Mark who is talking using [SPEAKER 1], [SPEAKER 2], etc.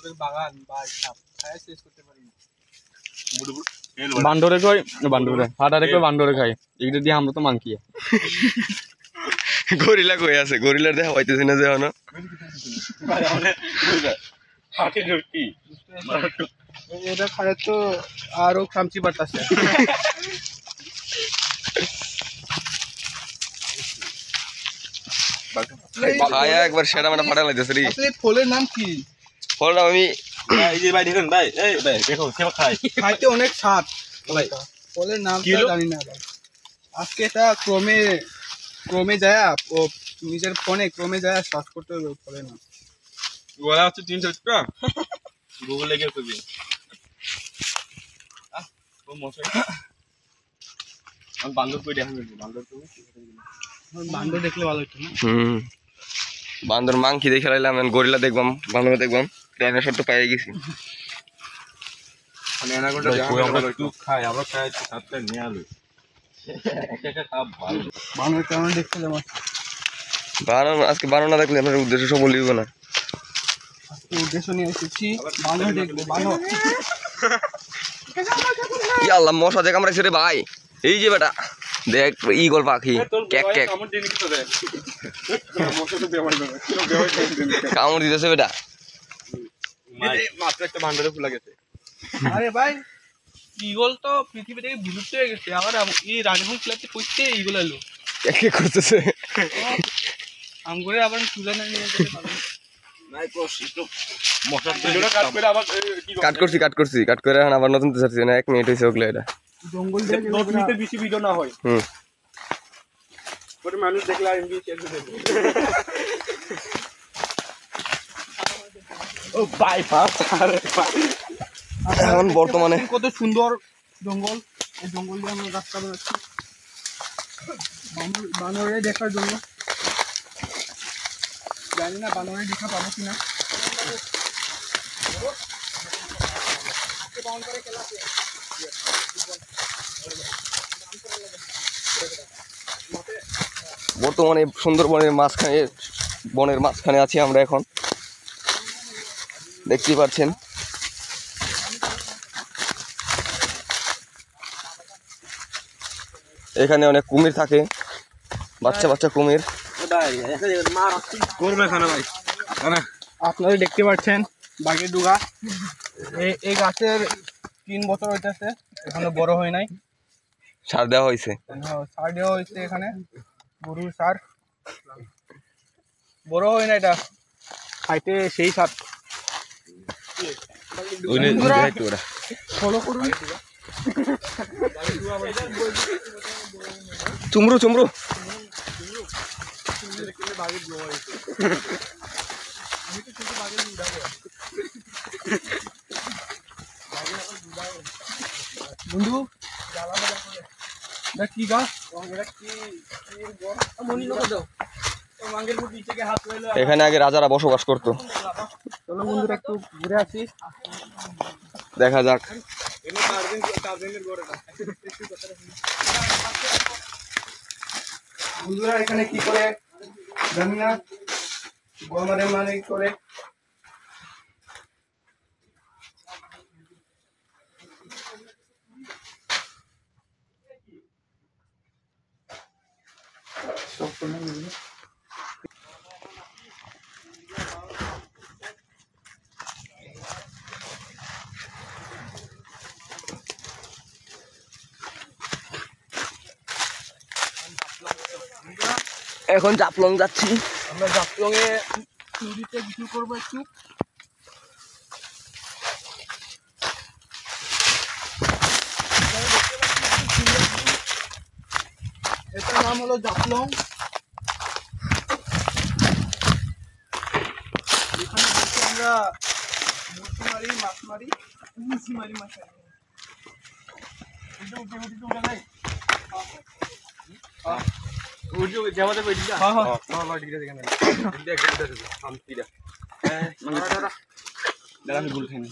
[SPEAKER 1] ওদের বাগান বা সব খায় শেষ করতে পারি না।
[SPEAKER 2] বান্দরে কই বান্দরে ফাটারে কই বান্দরে খাই এইটা দিয়ে আমরা তো মাংকি
[SPEAKER 3] গরিলা কই আছে গরিলার দেখা পাইতেছি না যে হনো
[SPEAKER 1] এটা খায় তো আরো খামচি বাড়তাছে।
[SPEAKER 3] খায়া একবার সেটা মানে ফাটা লাইতেছে রে।
[SPEAKER 1] আসলে ফলের নাম কি?
[SPEAKER 3] ফলটা আমি
[SPEAKER 2] এই যে ভাই দেখুন ভাই এই ভাই দেখো কেমন খাই
[SPEAKER 1] খাইতে অনেক স্বাদ
[SPEAKER 2] ভাই
[SPEAKER 1] ফলের নাম জানি না ভাই। আজকে এটা ক্রমে যায় ও নিজের ফোনে ক্রমে যায় সার্চ করতে হবে ফলের নাম।
[SPEAKER 2] বলা হচ্ছে 300 টাকা গুগলে গিয়ে করবি ও মশাই আমি বান্দর কই দেখা যাবে বান্দর তো
[SPEAKER 1] বান্দর দেখলে ভালো হতো না।
[SPEAKER 3] বান্দর মাংকি দেখে লাইলাম গরিলা দেখবাম বান্দর দেখবাম ডাইনোসর তো পেয়ে গেছি।
[SPEAKER 2] মানে এনাগোটা আমরা একটু খাই আমরা খাই সাতটা নিয়ে আলো একটা কাপ ভালো
[SPEAKER 1] বান্দর কেমন দেখতে যেমন
[SPEAKER 3] বানানো আজকে বানানো দেখলে আপনার উদ্দেশ্য সফল হইব না।
[SPEAKER 1] উদ্দেশ্য নিয়ে এসেছি বান্দর দেখবো বান্দর।
[SPEAKER 3] ইয়া আল্লাহ মশা যে কামড়াইছে রে ভাই এই যে বেটা দেখ ঈগল পাখি ক্যাক ক্যাক কামড় দিতেছে বেটা।
[SPEAKER 2] মাত্র একটা বান্দরে ফুলা গেছে।
[SPEAKER 1] আরে ভাই ঈগল তো পৃথিবী থেকে বিলুপ্ত হয়ে গেছে আবার এই রানীপুর ক্লাবতে পড়তে ঈগল এলো
[SPEAKER 3] ক্যাক ক্যাক করতেছে
[SPEAKER 1] আম করে আবার তুলে না নিয়ে যেতে পারবো।
[SPEAKER 3] কাট করছি কাট করে এখন আবার নতুন তো ছাড়ছি না 1 মিনিট হয়েছে ওগুলো এটা
[SPEAKER 1] জঙ্গল
[SPEAKER 2] 10 মিনিটের বেশি ভিডিও না হয় পরে মানুষ দেখলে এমবি শেয়ার করে দেবে। ও বাইপাস আরে
[SPEAKER 3] এখন বর্তমানে
[SPEAKER 1] কত সুন্দর জঙ্গল এই জঙ্গল দিয়ে আমরা রাস্তা বানাচ্ছি বানরে দেখার জন্য। জানি না বানরে দেখা পাবো কিনা।
[SPEAKER 3] বর্তমানে সুন্দরবনের মাঝখানে বনের মাঝখানে আছি আমরা এখন দেখতেই পাচ্ছেন। এখানে অনেক কুমির থাকে বাচ্চা বাচ্চা কুমির।
[SPEAKER 1] আপনারা দেখতে পাচ্ছেন বাঘের ডুগা এই গাছের 3 বছর হইতেছে এখনো বড় হয় নাই।
[SPEAKER 3] সার দেওয়া হয়েছে
[SPEAKER 1] সার দেওয়া হয়েছে এখানে গরুর সার বড় হয় না এটা খাইতে সেই স্বাদ। ফলো করুন
[SPEAKER 3] চুমরু চুমরু
[SPEAKER 1] বন্ধু কি গাছ
[SPEAKER 3] এখানে আগে রাজারা বসবাস করতো।
[SPEAKER 1] চলো বন্ধুরা একটু ঘুরে আসি
[SPEAKER 3] দেখা যাক।
[SPEAKER 1] বন্ধুরা এখানে কি করে জানি না আমাদের মানে করে
[SPEAKER 3] এখন জাফলং যাচ্ছি
[SPEAKER 1] আমরা জাফলং এ চুরিতে কিছু করবো একটু। এটার নাম হলো জাফলং। এখানে বসে আমরা মুরগি মারি মাছ মারি মুরগি মারি মাছ মারি
[SPEAKER 2] আমি ভুল খাইনি